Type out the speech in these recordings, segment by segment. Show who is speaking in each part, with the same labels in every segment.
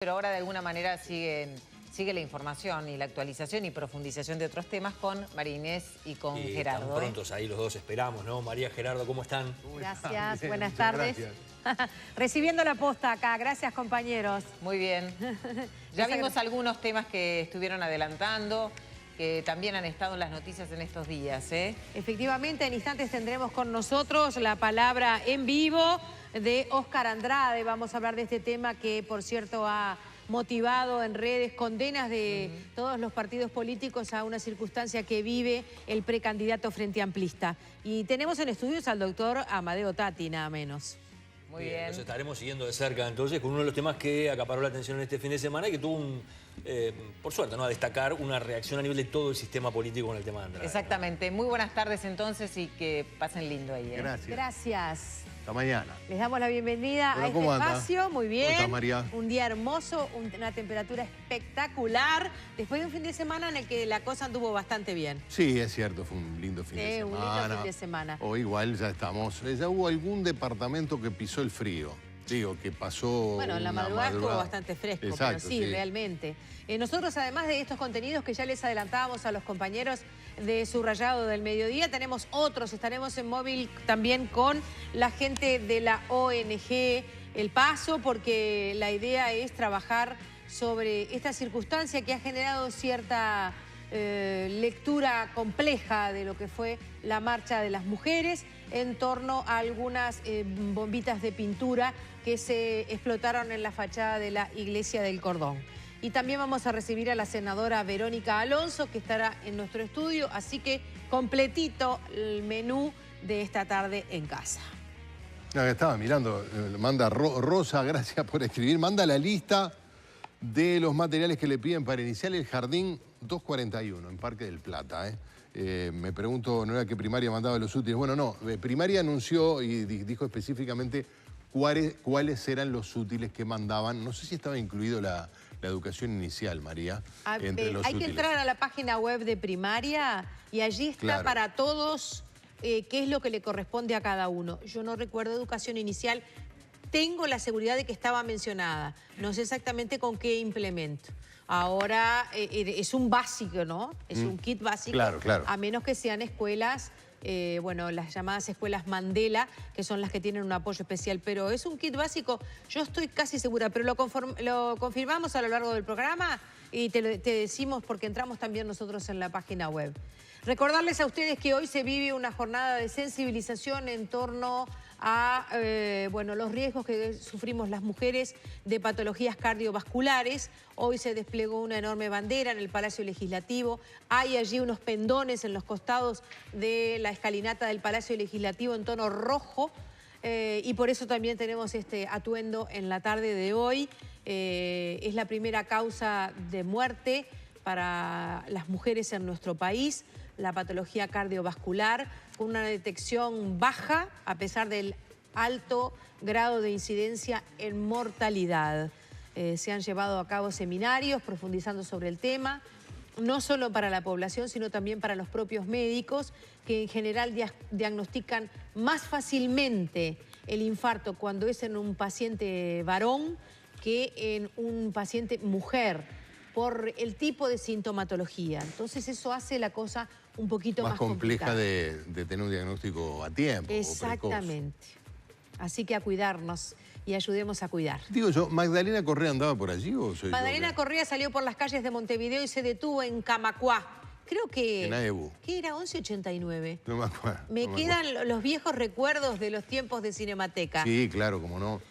Speaker 1: Pero ahora de alguna manera sigue la información y la actualización y profundización de otros temas con María Inés y con Gerardo.
Speaker 2: Están prontos ahí los dos, esperamos, ¿no? María, Gerardo, ¿cómo están?
Speaker 3: Gracias,
Speaker 4: Bien,
Speaker 3: buenas
Speaker 4: muchas
Speaker 3: tardes.
Speaker 4: gracias.
Speaker 3: Recibiendo la posta acá, gracias compañeros.
Speaker 1: Muy bien. Ya vimos algunos temas que estuvieron adelantando, que también han estado en las noticias en estos días, ¿eh?
Speaker 3: Efectivamente, en instantes tendremos con nosotros la palabra en vivo de Óscar Andrade. Vamos a hablar de este tema que, por cierto, ha motivado en redes condenas de todos los partidos políticos a una circunstancia que vive el precandidato Frente Amplista. Y tenemos en estudios al doctor Amadeo Tati, nada menos.
Speaker 1: Muy bien.
Speaker 2: Nos estaremos siguiendo de cerca entonces con uno de los temas que acaparó la atención en este fin de semana y que tuvo por suerte, ¿no?, a destacar una reacción a nivel de todo el sistema político con el tema de Andrade.
Speaker 1: Exactamente. Muy buenas tardes entonces y que pasen lindo ahí, ¿eh?
Speaker 4: Gracias.
Speaker 3: Gracias.
Speaker 4: Hasta mañana.
Speaker 3: Les damos la bienvenida
Speaker 4: Hola,
Speaker 3: a este
Speaker 4: ¿cómo anda?
Speaker 3: espacio. Muy bien.
Speaker 4: ¿Cómo estás, María?
Speaker 3: Un día hermoso, una temperatura espectacular. Después de un fin de semana en el que la cosa anduvo bastante bien.
Speaker 4: Sí, es cierto, fue un lindo fin de
Speaker 3: Un
Speaker 4: semana.
Speaker 3: lindo fin de semana.
Speaker 4: O igual ya estamos. Ya hubo algún departamento que pisó el frío. Digo, que pasó.
Speaker 3: Bueno, en la
Speaker 4: una
Speaker 3: madrugada estuvo bastante fresco,
Speaker 4: Exacto,
Speaker 3: pero sí, realmente. Nosotros, además de estos contenidos que ya les adelantábamos a los compañeros de Subrayado del Mediodía, tenemos otros. Estaremos en móvil también con la gente de la ONG El Paso, porque la idea es trabajar sobre esta circunstancia que ha generado cierta lectura compleja de lo que fue la marcha de las mujeres en torno a algunas bombitas de pintura que se explotaron en la fachada de la Iglesia del Cordón. Y también vamos a recibir a la senadora Verónica Alonso, que estará en nuestro estudio, así que completito el menú de esta tarde en casa.
Speaker 4: No, estaba mirando, manda Rosa, gracias por escribir, manda la lista de los materiales que le piden para iniciar el jardín 241 en Parque del Plata. Me pregunto, ¿no era que Primaria mandaba los útiles? Bueno, no, Primaria anunció y dijo específicamente cuáles eran los útiles que mandaban. No sé si estaba incluido la educación inicial, María, entre los
Speaker 3: hay
Speaker 4: útiles.
Speaker 3: que entrar a la página web de Primaria y allí está
Speaker 4: Claro.
Speaker 3: para todos qué es lo que le corresponde a cada uno. Yo no recuerdo educación inicial. Tengo la seguridad de que estaba mencionada. No sé exactamente con qué implemento. Ahora es un básico, ¿no? Es un kit básico.
Speaker 4: Claro, claro.
Speaker 3: A menos que sean escuelas, bueno, las llamadas escuelas Mandela, que son las que tienen un apoyo especial. Pero es un kit básico, yo estoy casi segura, pero lo confirmamos a lo largo del programa y te decimos porque entramos también nosotros en la página web. Recordarles a ustedes que hoy se vive una jornada de sensibilización en torno a bueno, los riesgos que sufrimos las mujeres de patologías cardiovasculares. Hoy se desplegó una enorme bandera en el Palacio Legislativo. Hay allí unos pendones en los costados de la escalinata del Palacio Legislativo en tono rojo. Y por eso también tenemos este atuendo en la tarde de hoy. Es la primera causa de muerte para las mujeres en nuestro país, la patología cardiovascular, con una detección baja a pesar del alto grado de incidencia en mortalidad. Se han llevado a cabo seminarios profundizando sobre el tema, no solo para la población, sino también para los propios médicos, que en general diagnostican más fácilmente el infarto cuando es en un paciente varón que en un paciente mujer, por el tipo de sintomatología. Entonces eso hace la cosa un poquito más
Speaker 4: compleja
Speaker 3: complicada.
Speaker 4: de tener un diagnóstico a tiempo.
Speaker 3: Exactamente. Así que a cuidarnos y ayudemos a cuidar.
Speaker 4: Digo yo, ¿Magdalena Correa andaba por allí o soy yo
Speaker 3: Magdalena
Speaker 4: que-
Speaker 3: Correa salió por las calles de Montevideo y se detuvo en Camacuá. Creo que...
Speaker 4: En Aebu.
Speaker 3: ¿Qué era? 1189.
Speaker 4: No me acuerdo.
Speaker 3: Me
Speaker 4: no
Speaker 3: quedan los viejos recuerdos de los tiempos de Cinemateca.
Speaker 4: Sí, claro, cómo no.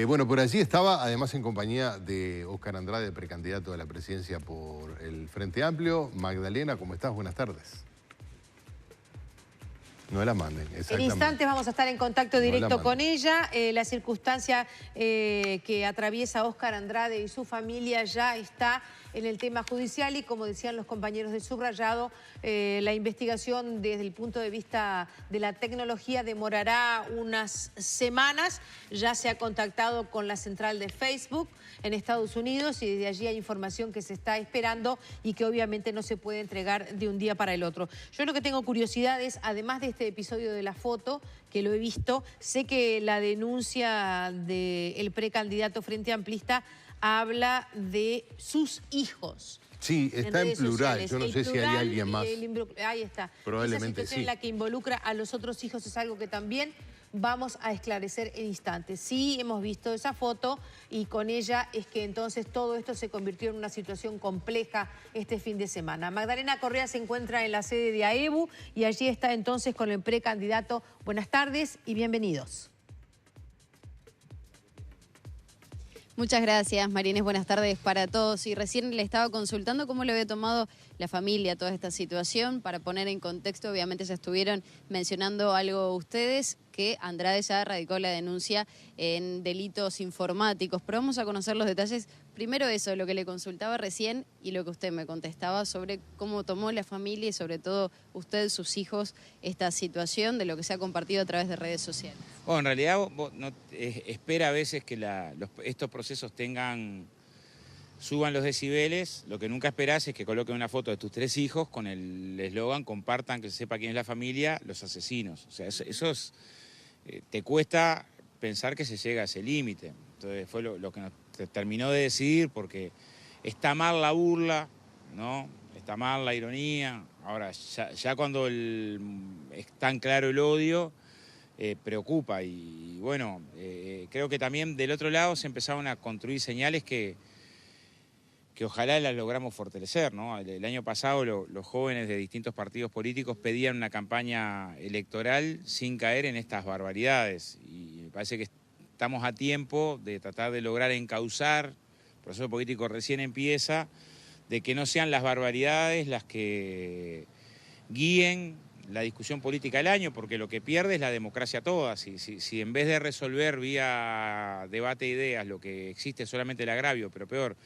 Speaker 4: Bueno, por allí estaba, además en compañía de Óscar Andrade, precandidato a la presidencia por el Frente Amplio. Magdalena, ¿cómo estás? Buenas tardes. No la manden,
Speaker 3: En
Speaker 4: exactamente.
Speaker 3: instantes vamos a estar en contacto
Speaker 4: No la
Speaker 3: directo
Speaker 4: manden.
Speaker 3: con ella. La circunstancia que atraviesa Óscar Andrade y su familia ya está en el tema judicial y, como decían los compañeros de Subrayado, la investigación desde el punto de vista de la tecnología demorará unas semanas. Ya se ha contactado con la central de Facebook en Estados Unidos y desde allí hay información que se está esperando y que obviamente no se puede entregar de un día para el otro. Yo lo que tengo curiosidad es, además de este episodio de la foto, que lo he visto, sé que la denuncia del precandidato Frente Amplista habla de sus hijos.
Speaker 4: Sí, está en plural.
Speaker 3: Sociales.
Speaker 4: Yo no sé si hay alguien más.
Speaker 3: Ahí está.
Speaker 4: Probablemente
Speaker 3: Esa situación
Speaker 4: sí.
Speaker 3: en la que involucra a los otros hijos es algo que también vamos a esclarecer en instantes. Sí, hemos visto esa foto y con ella es que entonces todo esto se convirtió en una situación compleja este fin de semana. Magdalena Correa se encuentra en la sede de AEBU y allí está entonces con el precandidato. Buenas tardes y bienvenidos.
Speaker 5: Muchas gracias, Marines. Buenas tardes para todos. Y recién le estaba consultando cómo le había tomado la familia toda esta situación. Para poner en contexto, obviamente ya estuvieron mencionando algo ustedes, que Andrade ya radicó la denuncia en delitos informáticos. Pero vamos a conocer los detalles. Primero eso, lo que le consultaba recién y lo que usted me contestaba sobre cómo tomó la familia y sobre todo usted, sus hijos, esta situación de lo que se ha compartido a través de redes sociales.
Speaker 6: Bueno, en realidad vos no, espera a veces que estos procesos suban los decibeles. Lo que nunca esperás es que coloquen una foto de tus 3 hijos con el eslogan "compartan, que se sepa quién es la familia, los asesinos". O sea, eso es, te cuesta pensar que se llega a ese límite. Entonces fue lo que nos terminó de decidir, porque está mal la burla, ¿no? Está mal la ironía. Ahora, ya cuando es tan claro el odio, preocupa. Y bueno, creo que también del otro lado se empezaron a construir señales que ojalá las logramos fortalecer, ¿no? El año pasado los jóvenes de distintos partidos políticos pedían una campaña electoral sin caer en estas barbaridades. Y me parece que estamos a tiempo de tratar de lograr encauzar, el proceso político recién empieza, de que no sean las barbaridades las que guíen la discusión política del año, porque lo que pierde es la democracia toda. Si en vez de resolver vía debate de ideas lo que existe es solamente el agravio, pero peor,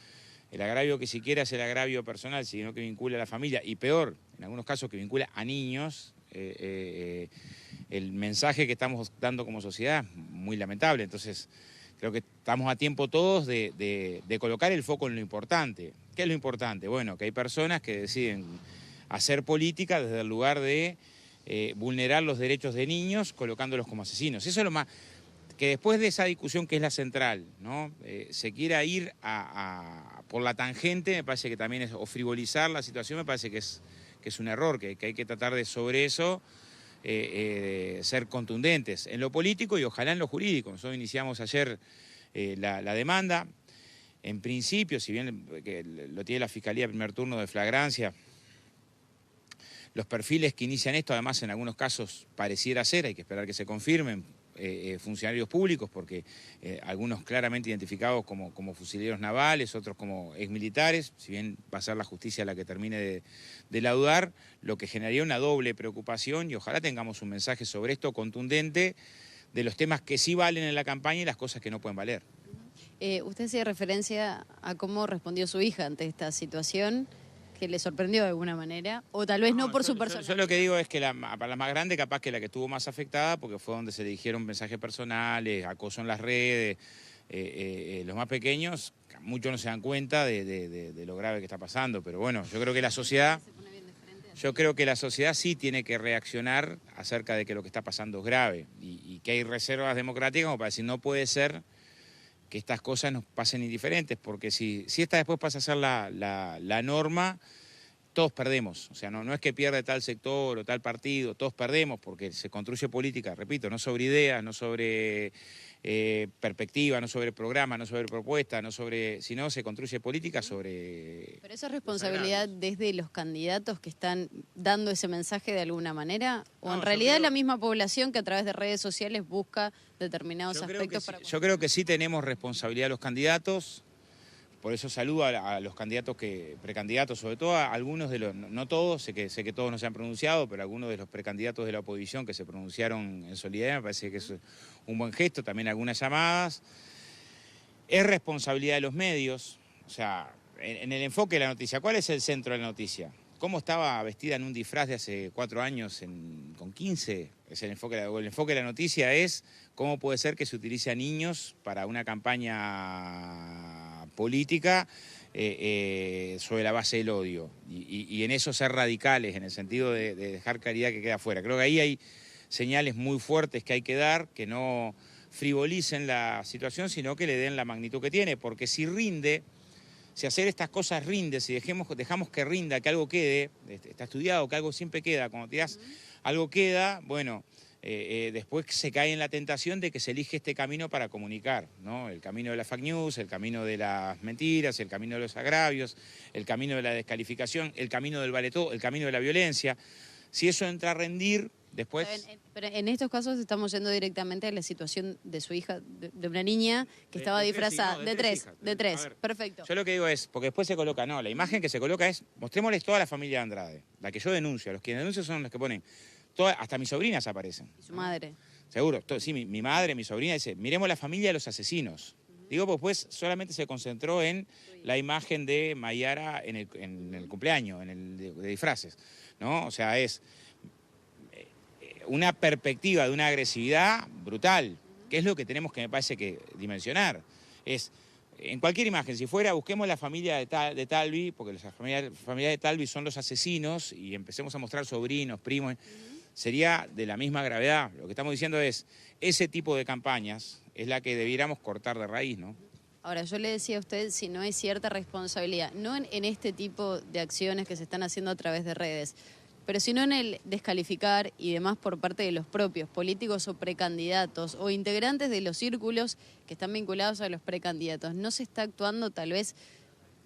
Speaker 6: el agravio que siquiera es el agravio personal, sino que vincula a la familia, y peor, en algunos casos que vincula a niños, el mensaje que estamos dando como sociedad es muy lamentable. Entonces, creo que estamos a tiempo todos de colocar el foco en lo importante. ¿Qué es lo importante? Bueno, que hay personas que deciden hacer política desde el lugar de vulnerar los derechos de niños colocándolos como asesinos. Eso es lo más... Que después de esa discusión que es la central, ¿no? Se quiera ir por la tangente, me parece que también es, o frivolizar la situación, me parece que es un error, que hay que tratar de sobre eso ser contundentes en lo político y ojalá en lo jurídico. Nosotros iniciamos ayer la demanda. En principio, si bien que lo tiene la Fiscalía primer turno de flagrancia, los perfiles que inician esto, además en algunos casos pareciera ser, hay que esperar que se confirmen, funcionarios públicos, porque algunos claramente identificados como fusileros navales, otros como exmilitares, si bien va a ser la justicia la que termine de laudar, lo que generaría una doble preocupación, y ojalá tengamos un mensaje sobre esto contundente de los temas que sí valen en la campaña y las cosas que no pueden valer.
Speaker 5: Usted hacía referencia a cómo respondió su hija ante esta situación, que le sorprendió de alguna manera, o tal vez no por su persona.
Speaker 6: Yo lo que digo es que para la más grande, capaz que la que estuvo más afectada, porque fue donde se le dijeron mensajes personales, acoso en las redes, los más pequeños, muchos no se dan cuenta de lo grave que está pasando, pero bueno, yo creo que la sociedad sí tiene que reaccionar acerca de que lo que está pasando es grave y que hay reservas democráticas como para decir, no puede ser que estas cosas nos pasen indiferentes, porque si esta después pasa a ser la norma, todos perdemos. O sea, no es que pierde tal sector o tal partido, todos perdemos, porque se construye política, repito, no sobre ideas, no sobre perspectiva, no sobre programa, no sobre propuesta, sino se construye política sobre...
Speaker 5: ¿Pero esa es responsabilidad desde los candidatos que están dando ese mensaje de alguna manera? ¿O en realidad es la misma población que a través de redes sociales busca determinados aspectos para...
Speaker 6: Yo creo que sí tenemos responsabilidad los candidatos, por eso saludo a los candidatos, precandidatos, sobre todo a algunos de los, no todos, sé que todos no se han pronunciado, pero algunos de los precandidatos de la oposición que se pronunciaron en solidaridad, me parece que es un buen gesto, también algunas llamadas. Es responsabilidad de los medios, o sea, en el enfoque de la noticia, ¿cuál es el centro de la noticia? ¿Cómo estaba vestida en un disfraz de hace 4 años con 15? El enfoque de la noticia es cómo puede ser que se utilice a niños para una campaña política sobre la base del odio. Y en eso ser radicales, en el sentido de dejar claridad que queda afuera. Creo que ahí hay señales muy fuertes que hay que dar, que no frivolicen la situación, sino que le den la magnitud que tiene, porque si rinde, si hacer estas cosas rinde, si dejamos que rinda, que algo quede, está estudiado que algo siempre queda, cuando tirás algo queda, bueno, después se cae en la tentación de que se elige este camino para comunicar, ¿no? El camino de la fake news, el camino de las mentiras, el camino de los agravios, el camino de la descalificación, el camino del vale todo, el camino de la violencia. Si eso entra a rendir, después...
Speaker 5: Pero en estos casos estamos yendo directamente a la situación de su hija, de una niña que estaba disfrazada, de tres, perfecto.
Speaker 6: Yo lo que digo es, porque después se coloca, no, la imagen que se coloca es, mostrémosles toda la familia de Andrade, la que yo denuncio, los que denuncio son los que ponen, hasta mis sobrinas aparecen.
Speaker 5: ¿Y su madre?
Speaker 6: Seguro, sí, mi madre, mi sobrina dice, miremos la familia de los asesinos. Digo, pues solamente se concentró en la imagen de Mayara en el cumpleaños, en el de disfraces, ¿no? O sea, es una perspectiva de una agresividad brutal, que es lo que tenemos que, me parece, que dimensionar. Es, en cualquier imagen, si fuera, busquemos la familia de Talvi, porque las familias de Talvi son los asesinos, y empecemos a mostrar sobrinos, primos, sería de la misma gravedad. Lo que estamos diciendo es, ese tipo de campañas es la que debiéramos cortar de raíz, ¿no?
Speaker 5: Ahora, yo le decía a usted si no hay cierta responsabilidad, no en este tipo de acciones que se están haciendo a través de redes, pero sino en el descalificar y demás por parte de los propios políticos o precandidatos o integrantes de los círculos que están vinculados a los precandidatos. ¿No se está actuando tal vez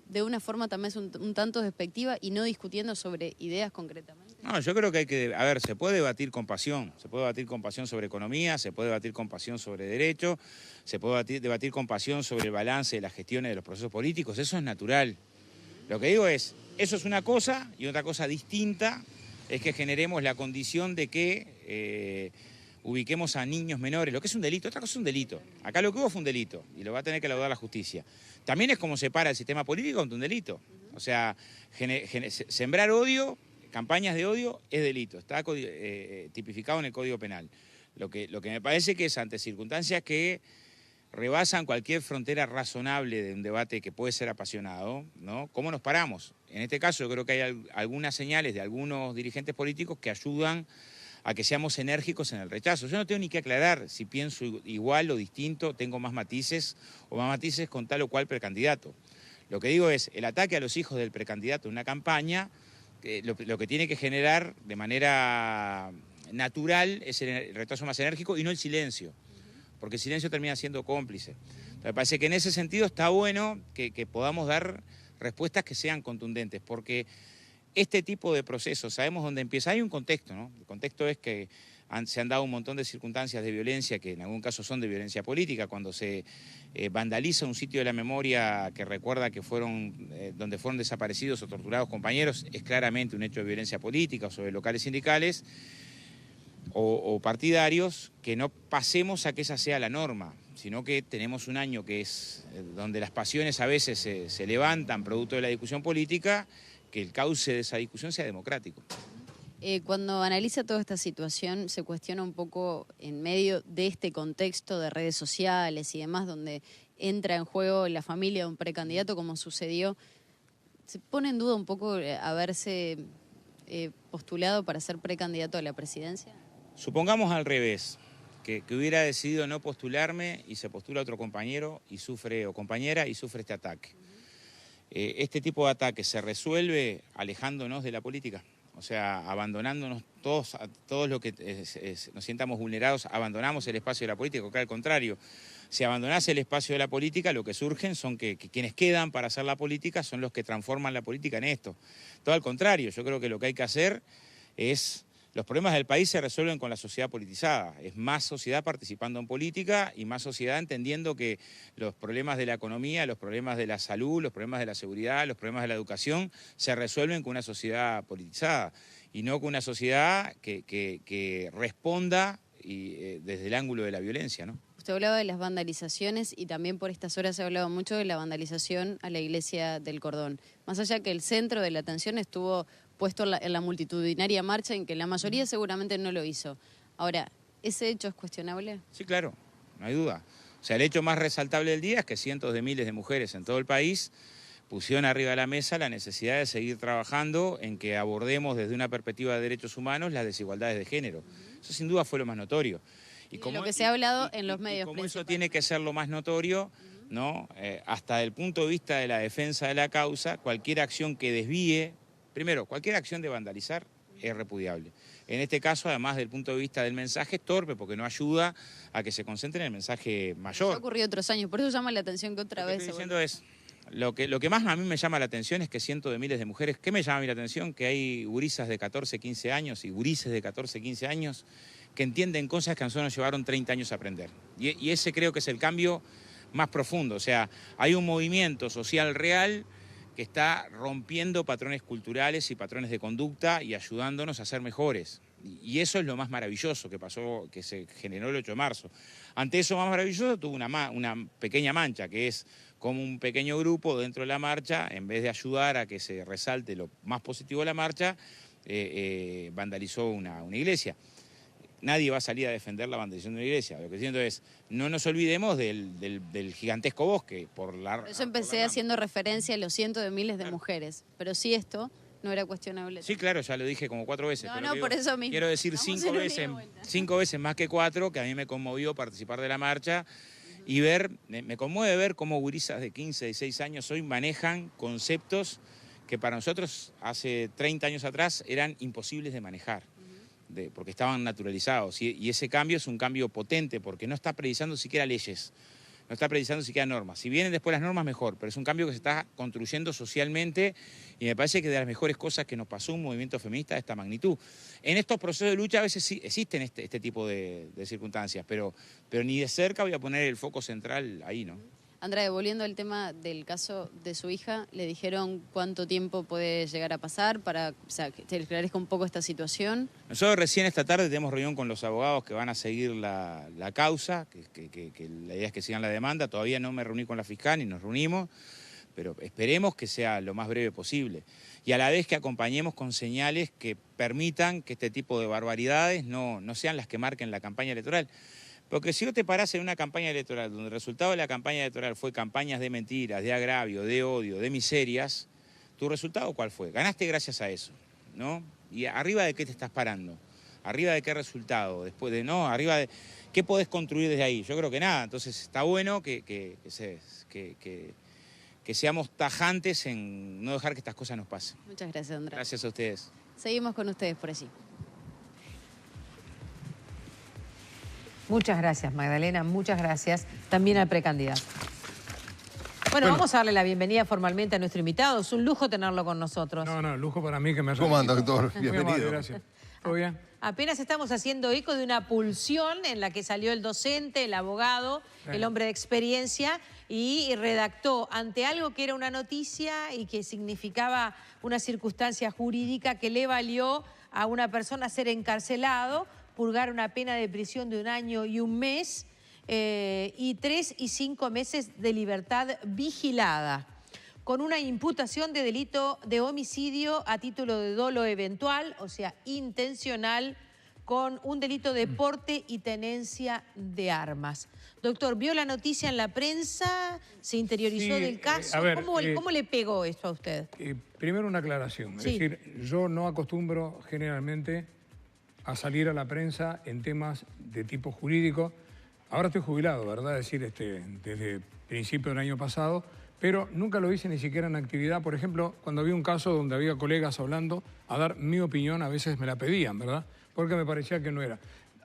Speaker 5: de una forma también un tanto despectiva y no discutiendo sobre ideas concretamente?
Speaker 6: No, yo creo que hay que, a ver, se puede debatir con pasión, se puede debatir con pasión sobre economía, se puede debatir con pasión sobre derecho, se puede debatir con pasión sobre el balance de las gestiones de los procesos políticos, eso es natural. Lo que digo es, eso es una cosa y otra cosa distinta es que generemos la condición de que ubiquemos a niños menores, lo que es un delito, otra cosa es un delito. Acá lo que hubo fue un delito y lo va a tener que laudar la justicia. También es como separa el sistema político ante un delito. O sea, sembrar odio, campañas de odio, es delito, está tipificado en el Código Penal. Lo que me parece que es ante circunstancias que rebasan cualquier frontera razonable de un debate que puede ser apasionado, ¿no? ¿Cómo nos paramos? En este caso yo creo que hay algunas señales de algunos dirigentes políticos que ayudan a que seamos enérgicos en el rechazo. Yo no tengo ni que aclarar si pienso igual o distinto, tengo más matices o más matices con tal o cual precandidato. Lo que digo es, el ataque a los hijos del precandidato en una campaña, lo que tiene que generar de manera natural es el rechazo más enérgico y no el silencio, porque el silencio termina siendo cómplice. Entonces, me parece que en ese sentido está bueno que podamos dar respuestas que sean contundentes, porque este tipo de procesos, sabemos dónde empieza. Hay un contexto, ¿no? El contexto es que se han dado un montón de circunstancias de violencia que en algún caso son de violencia política, cuando se vandaliza un sitio de la memoria que recuerda que donde fueron desaparecidos o torturados compañeros, es claramente un hecho de violencia política o sobre locales sindicales o partidarios, que no pasemos a que esa sea la norma, sino que tenemos un año que es donde las pasiones a veces se levantan producto de la discusión política, que el cauce de esa discusión sea democrático.
Speaker 5: Cuando analiza toda esta situación, se cuestiona un poco en medio de este contexto de redes sociales y demás, donde entra en juego la familia de un precandidato, como sucedió, ¿se pone en duda un poco haberse postulado para ser precandidato a la presidencia?
Speaker 6: Supongamos al revés, que hubiera decidido no postularme y se postula otro compañero y sufre, o compañera, y sufre este ataque. Este tipo de ataque se resuelve alejándonos de la política, o sea, abandonándonos todos los que nos sientamos vulnerados, abandonamos el espacio de la política, porque al contrario, si abandonase el espacio de la política, lo que surgen son que quienes quedan para hacer la política son los que transforman la política en esto. Todo al contrario, yo creo que lo que hay que hacer es... Los problemas del país se resuelven con la sociedad politizada. Es más sociedad participando en política y más sociedad entendiendo que los problemas de la economía, los problemas de la salud, los problemas de la seguridad, los problemas de la educación se resuelven con una sociedad politizada y no con una sociedad que responda desde el ángulo de la violencia, ¿no?
Speaker 5: Usted hablaba de las vandalizaciones y también por estas horas se ha hablado mucho de la vandalización a la iglesia del Cordón. Más allá que el centro de la atención estuvo puesto en la multitudinaria marcha en que la mayoría seguramente no lo hizo. Ahora, ¿ese hecho es cuestionable?
Speaker 6: Sí, claro, no hay duda. O sea, el hecho más resaltable del día es que cientos de miles de mujeres en todo el país pusieron arriba de la mesa la necesidad de seguir trabajando en que abordemos desde una perspectiva de derechos humanos las desigualdades de género. Eso sin duda fue lo más notorio.
Speaker 5: Y lo que se ha hablado en los medios
Speaker 6: como eso
Speaker 5: principales.
Speaker 6: tiene que ser lo más notorio, ¿no? Hasta el punto de vista de la defensa de la causa, cualquier acción que desvíe, primero, cualquier acción de vandalizar es repudiable. En este caso, además del punto de vista del mensaje, es torpe porque no ayuda a que se concentre en el mensaje mayor.
Speaker 5: Eso ha ocurrido otros años, por eso llama la atención que otra vez...
Speaker 6: Lo que estoy diciendo es, lo que más a mí me llama la atención es que cientos de miles de mujeres, ¿qué me llama a mí la atención? Que hay gurisas de 14, 15 años y gurises de 14, 15 años que entienden cosas que a nosotros nos llevaron 30 años a aprender. Y ese creo que es el cambio más profundo. O sea, hay un movimiento social real que está rompiendo patrones culturales y patrones de conducta y ayudándonos a ser mejores. Y eso es lo más maravilloso que pasó, que se generó el 8 de marzo. Ante eso más maravilloso tuvo una pequeña mancha, que es como un pequeño grupo dentro de la marcha, en vez de ayudar a que se resalte lo más positivo de la marcha, vandalizó una iglesia. Nadie va a salir a defender la vandalización de una iglesia. Lo que siento es, no nos olvidemos del gigantesco bosque. Por
Speaker 5: eso empecé haciendo referencia a los cientos de miles de mujeres, pero sí esto no era cuestionable.
Speaker 6: Sí, claro, ya lo dije como 4 veces.
Speaker 5: No,
Speaker 6: pero
Speaker 5: no,
Speaker 6: digo,
Speaker 5: por eso mismo.
Speaker 6: Quiero decir 5 veces más que 4, que a mí me conmovió participar de la marcha y me conmueve ver cómo gurisas de 15, 16 años hoy manejan conceptos que para nosotros hace 30 años atrás eran imposibles de manejar. Porque estaban naturalizados. Y ese cambio es un cambio potente, porque no está precisando siquiera leyes, no está precisando siquiera normas. Si vienen después las normas, mejor, pero es un cambio que se está construyendo socialmente y me parece que de las mejores cosas que nos pasó un movimiento feminista de esta magnitud. En estos procesos de lucha a veces sí existen este tipo de circunstancias, pero ni de cerca voy a poner el foco central ahí, ¿no?
Speaker 5: Andrea, volviendo al tema del caso de su hija, ¿le dijeron cuánto tiempo puede llegar a pasar para que te esclarezca un poco esta situación?
Speaker 6: Nosotros recién esta tarde tenemos reunión con los abogados que van a seguir la causa, que la idea es que sigan la demanda. Todavía no me reuní con la fiscal ni nos reunimos, pero esperemos que sea lo más breve posible. Y a la vez que acompañemos con señales que permitan que este tipo de barbaridades no sean las que marquen la campaña electoral. Porque si vos te parás en una campaña electoral donde el resultado de la campaña electoral fue campañas de mentiras, de agravio, de odio, de miserias, ¿tu resultado cuál fue? Ganaste gracias a eso, ¿no? ¿Y arriba de qué te estás parando? ¿Arriba de qué resultado? Después de, ¿no? Arriba de... ¿Qué podés construir desde ahí? Yo creo que nada. Entonces está bueno que seamos tajantes en no dejar que estas cosas nos pasen.
Speaker 5: Muchas gracias, Andrea.
Speaker 6: Gracias a ustedes.
Speaker 5: Seguimos con ustedes por allí.
Speaker 3: Muchas gracias, Magdalena, muchas gracias. También al precandidato. Bueno, vamos a darle la bienvenida formalmente a nuestro invitado. Es un lujo tenerlo con nosotros.
Speaker 7: No, lujo para mí que me haya...
Speaker 4: ¿Cómo anda, doctor?
Speaker 7: Muy amable,
Speaker 4: Bienvenido.
Speaker 7: gracias. ¿Todo bien?
Speaker 3: Apenas estamos haciendo eco de una pulsión en la que salió el docente, el abogado, el hombre de experiencia y redactó ante algo que era una noticia y que significaba una circunstancia jurídica que le valió a una persona ser encarcelado, purgar una pena de prisión de 1 año y 1 mes y 3 y 5 meses de libertad vigilada, con una imputación de delito de homicidio a título de dolo eventual, o sea, intencional, con un delito de porte y tenencia de armas. Doctor, ¿vio la noticia en la prensa? ¿Se interiorizó del caso?
Speaker 7: A ver,
Speaker 3: ¿Cómo le pegó esto a usted?
Speaker 7: Primero una aclaración.
Speaker 3: Sí.
Speaker 7: Es decir, yo no acostumbro generalmente a salir a la prensa en temas de tipo jurídico. Ahora estoy jubilado, ¿verdad? Es decir, desde principio del año pasado, pero nunca lo hice ni siquiera en actividad. Por ejemplo, cuando había un caso donde había colegas hablando, a dar mi opinión, a veces me la pedían, ¿verdad? Porque me parecía que no era.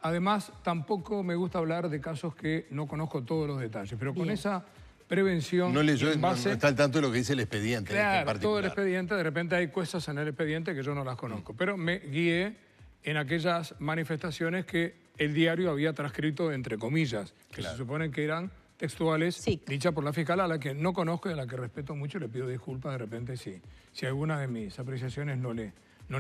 Speaker 7: Además, tampoco me gusta hablar de casos que no conozco todos los detalles, pero con esa prevención...
Speaker 4: No leyó,
Speaker 7: en base,
Speaker 4: no está al tanto de lo que dice el expediente.
Speaker 7: claro,
Speaker 4: en particular.
Speaker 7: todo el expediente, de repente hay cosas en el expediente que yo no las conozco, pero me guié en aquellas manifestaciones que el diario había transcrito entre comillas, que se suponen que eran textuales, dichas por la fiscal, a la que no conozco y a la que respeto mucho. Le pido disculpas de repente si algunas de mis apreciaciones no le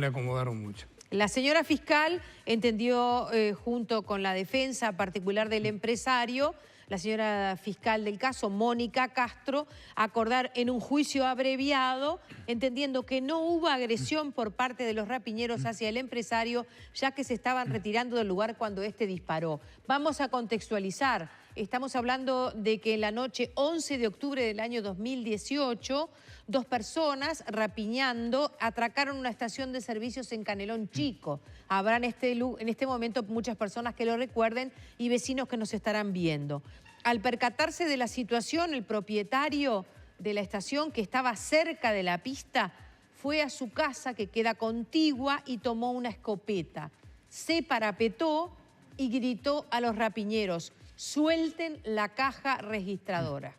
Speaker 7: acomodaron mucho.
Speaker 3: La señora fiscal entendió, junto con la defensa particular del empresario, la señora fiscal del caso, Mónica Castro, acordar en un juicio abreviado, entendiendo que no hubo agresión por parte de los rapiñeros hacia el empresario, ya que se estaban retirando del lugar cuando éste disparó. Vamos a contextualizar. Estamos hablando de que en la noche 11 de octubre del año 2018, 2 personas rapiñando atracaron una estación de servicios en Canelón Chico. Habrá en este momento muchas personas que lo recuerden y vecinos que nos estarán viendo. Al percatarse de la situación, el propietario de la estación, que estaba cerca de la pista, fue a su casa, que queda contigua, y tomó una escopeta. Se parapetó y gritó a los rapiñeros: suelten la caja registradora.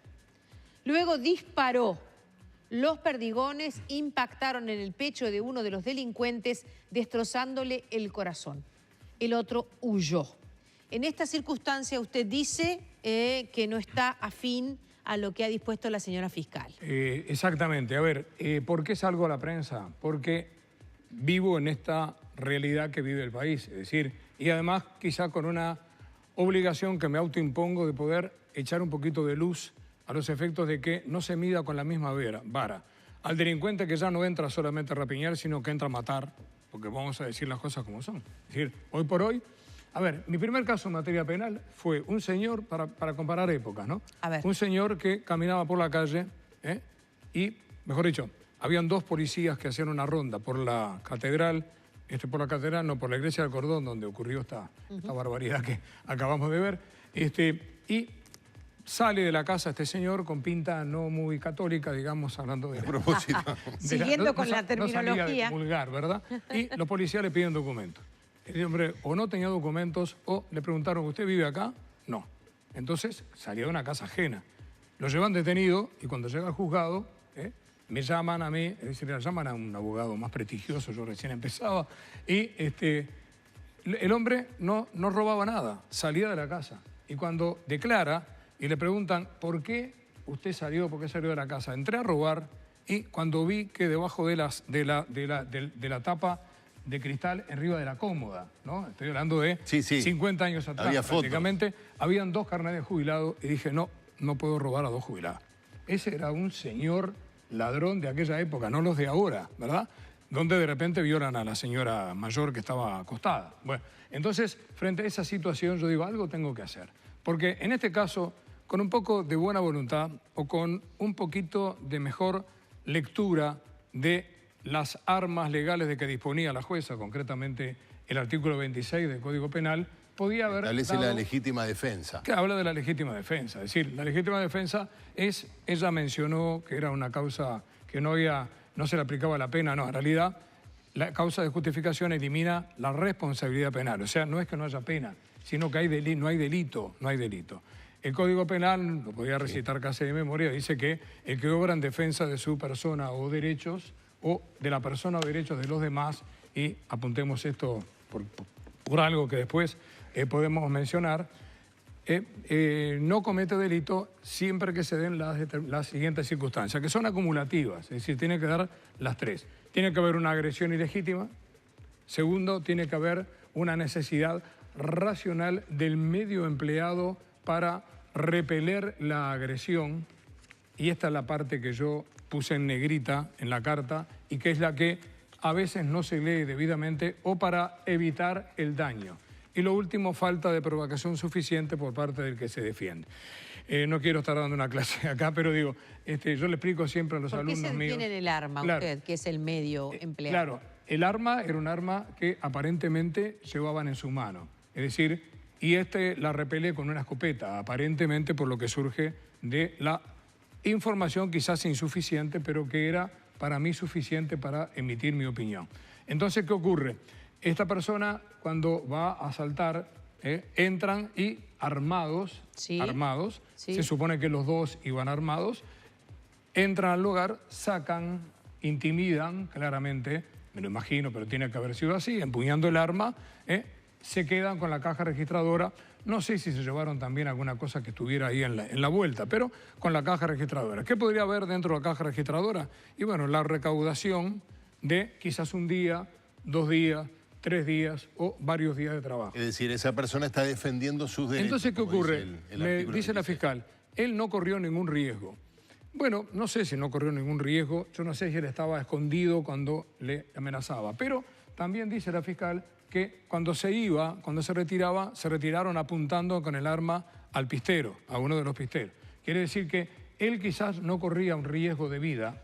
Speaker 3: Luego disparó. Los perdigones impactaron en el pecho de uno de los delincuentes, destrozándole el corazón. El otro huyó. En esta circunstancia usted dice que no está afín a lo que ha dispuesto la señora fiscal.
Speaker 7: Exactamente. A ver, ¿por qué salgo a la prensa? Porque vivo en esta realidad que vive el país. Es decir, y además quizá con una obligación que me autoimpongo de poder echar un poquito de luz a los efectos de que no se mida con la misma vara al delincuente, que ya no entra solamente a rapiñar, sino que entra a matar, porque vamos a decir las cosas como son. Es decir, hoy por hoy, a ver, mi primer caso en materia penal fue un señor, para comparar épocas, ¿no?
Speaker 3: A ver.
Speaker 7: Un señor que caminaba por la calle y, mejor dicho, habían 2 policías que hacían una ronda por la catedral, por la iglesia del Cordón, donde ocurrió esta barbaridad que acabamos de ver, y sale de la casa este señor con pinta no muy católica, digamos, hablando de...
Speaker 4: A propósito.
Speaker 3: Siguiendo con la terminología.
Speaker 7: No salía de vulgar, ¿verdad? Y los policías le piden documentos. El hombre o no tenía documentos o le preguntaron: ¿usted vive acá? No. Entonces salió de una casa ajena. Lo llevan detenido y cuando llega al juzgado, me llaman a mí, es decir, le llaman a un abogado más prestigioso, yo recién empezaba, y el hombre no robaba nada, salía de la casa. Y cuando declara y le preguntan: ¿por qué usted salió? ¿Por qué salió de la casa? Entré a robar y cuando vi que debajo de la tapa de cristal, arriba de la cómoda, ¿no? Estoy hablando de 50 años atrás,
Speaker 4: había
Speaker 7: prácticamente, habían 2 carnets de jubilados y dije: no puedo robar a 2 jubilados. Ese era un señor ladrón de aquella época, no los de ahora, ¿verdad? Donde de repente violan a la señora mayor que estaba acostada. Bueno, entonces, frente a esa situación, yo digo: algo tengo que hacer. Porque en este caso, con un poco de buena voluntad o con un poquito de mejor lectura de las armas legales de que disponía la jueza, concretamente el artículo 26 del Código Penal, podía haber
Speaker 4: establece la legítima defensa.
Speaker 7: Que habla de la legítima defensa. Es decir, la legítima defensa es, ella mencionó que era una causa que no se le aplicaba la pena, no, en realidad la causa de justificación elimina la responsabilidad penal. O sea, no es que no haya pena, sino que no hay delito. El Código Penal, lo podía recitar casi de memoria, dice que el que obra en defensa de su persona o derechos, o de la persona o derechos de los demás, y apuntemos esto por algo que después podemos mencionar, no comete delito siempre que se den las siguientes circunstancias, que son acumulativas, es decir, tiene que dar las 3. Tiene que haber una agresión ilegítima. Segundo, tiene que haber una necesidad racional del medio empleado para repeler la agresión. Y esta es la parte que yo puse en negrita en la carta y que es la que a veces no se lee debidamente, o para evitar el daño. Y lo último, falta de provocación suficiente por parte del que se defiende. No quiero estar dando una clase acá, pero digo, yo le explico siempre a los alumnos míos...
Speaker 3: ¿Por qué se detiene el arma usted, que es el medio empleado?
Speaker 7: Claro, el arma era un arma que aparentemente llevaban en su mano. Es decir, y la repele con una escopeta, aparentemente por lo que surge de la información quizás insuficiente, pero que era para mí suficiente para emitir mi opinión. Entonces, ¿qué ocurre? Esta persona, cuando va a asaltar, entran y armados, se supone que los 2 iban armados, entran al lugar, sacan, intimidan claramente, me lo imagino, pero tiene que haber sido así, empuñando el arma, se quedan con la caja registradora. No sé si se llevaron también alguna cosa que estuviera ahí en la vuelta, pero con la caja registradora. ¿Qué podría haber dentro de la caja registradora? Y bueno, la recaudación de quizás un día, 2 días, 3 días o varios días de trabajo.
Speaker 4: Es decir, esa persona está defendiendo sus derechos.
Speaker 7: Entonces, ¿qué ocurre?
Speaker 4: Me
Speaker 7: dice la fiscal, él no corrió ningún riesgo. Bueno, no sé si no corrió ningún riesgo, yo no sé si él estaba escondido cuando le amenazaba, pero también dice la fiscal que cuando se retiraba, se retiraron apuntando con el arma al pistero, a uno de los pisteros. Quiere decir que él quizás no corría un riesgo de vida,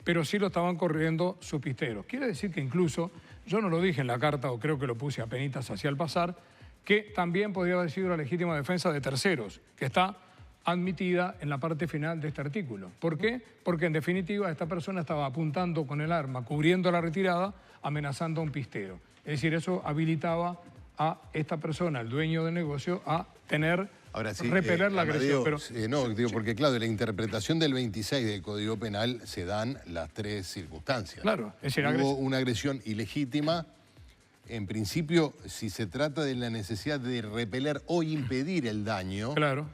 Speaker 7: pero sí lo estaban corriendo sus pisteros. Quiere decir que incluso, yo no lo dije en la carta, o creo que lo puse apenitas hacia el pasar, que también podría haber sido la legítima defensa de terceros, que está admitida en la parte final de este artículo. ¿Por qué? Porque en definitiva esta persona estaba apuntando con el arma, cubriendo la retirada, amenazando a un pistero. Es decir, eso habilitaba a esta persona, el dueño del negocio, a tener,
Speaker 4: ahora sí,
Speaker 7: repeler la agresión.
Speaker 4: Pero, no, digo, porque claro, de la interpretación del 26 del Código Penal se dan las tres circunstancias.
Speaker 7: Claro, es decir,
Speaker 4: hubo una agresión ilegítima. En principio, si se trata de la necesidad de repeler o impedir el daño,
Speaker 7: claro.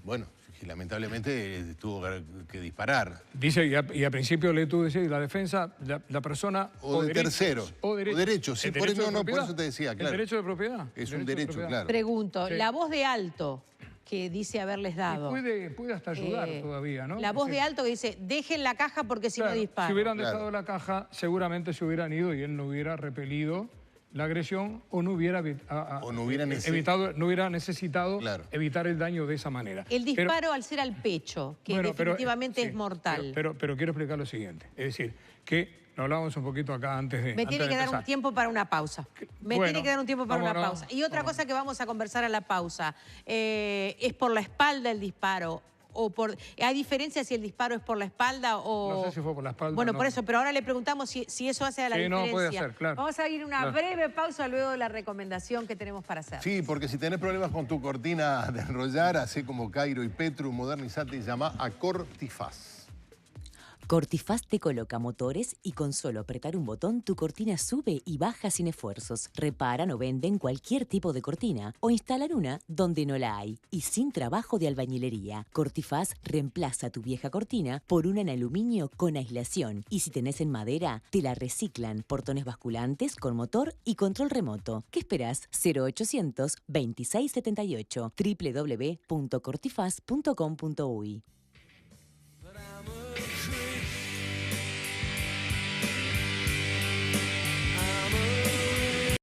Speaker 4: Bueno, lamentablemente tuvo que disparar.
Speaker 7: Dice, y a principio le tuvo que decir, la defensa, la persona...
Speaker 4: O de tercero. O derecho. Sí, por eso te decía, claro.
Speaker 7: ¿El derecho de propiedad?
Speaker 4: Es un derecho, claro.
Speaker 3: Pregunto,
Speaker 7: Sí.
Speaker 3: la voz de alto que dice haberles dado.
Speaker 7: Y puede hasta ayudar todavía, ¿no?
Speaker 3: La voz de alto que dice, dejen la caja porque si no disparan.
Speaker 7: Si hubieran dejado la caja, seguramente se hubieran ido y él no hubiera repelido la agresión o no hubiera, no hubiera necesitado evitar el daño de esa manera.
Speaker 3: El disparo al ser al pecho, que definitivamente es mortal.
Speaker 7: Pero quiero explicar lo siguiente. Es decir, que lo hablábamos un poquito acá antes de
Speaker 3: Me tiene que dar un tiempo para una pausa. Tiene que dar un tiempo para una pausa. Y otra cosa que vamos a conversar a la pausa, es por la espalda el disparo. ¿Hay diferencia si el disparo es por la espalda o...?
Speaker 7: No sé si fue por la espalda.
Speaker 3: Bueno, por eso, pero ahora le preguntamos si eso hace a la diferencia.
Speaker 7: No, puede ser, claro.
Speaker 3: Vamos a ir a una breve pausa luego de la recomendación que tenemos para hacer.
Speaker 4: Sí, porque si tenés problemas con tu cortina de enrollar, así como Cairo y Petru, modernizate y llama a Cortifaz.
Speaker 8: Cortifaz te coloca motores y con solo apretar un botón tu cortina sube y baja sin esfuerzos. Reparan o venden cualquier tipo de cortina o instalan una donde no la hay y sin trabajo de albañilería. Cortifaz reemplaza tu vieja cortina por una en aluminio con aislación y si tenés en madera, te la reciclan. Portones basculantes con motor y control remoto. ¿Qué esperás? 0800 2678 www.cortifaz.com.uy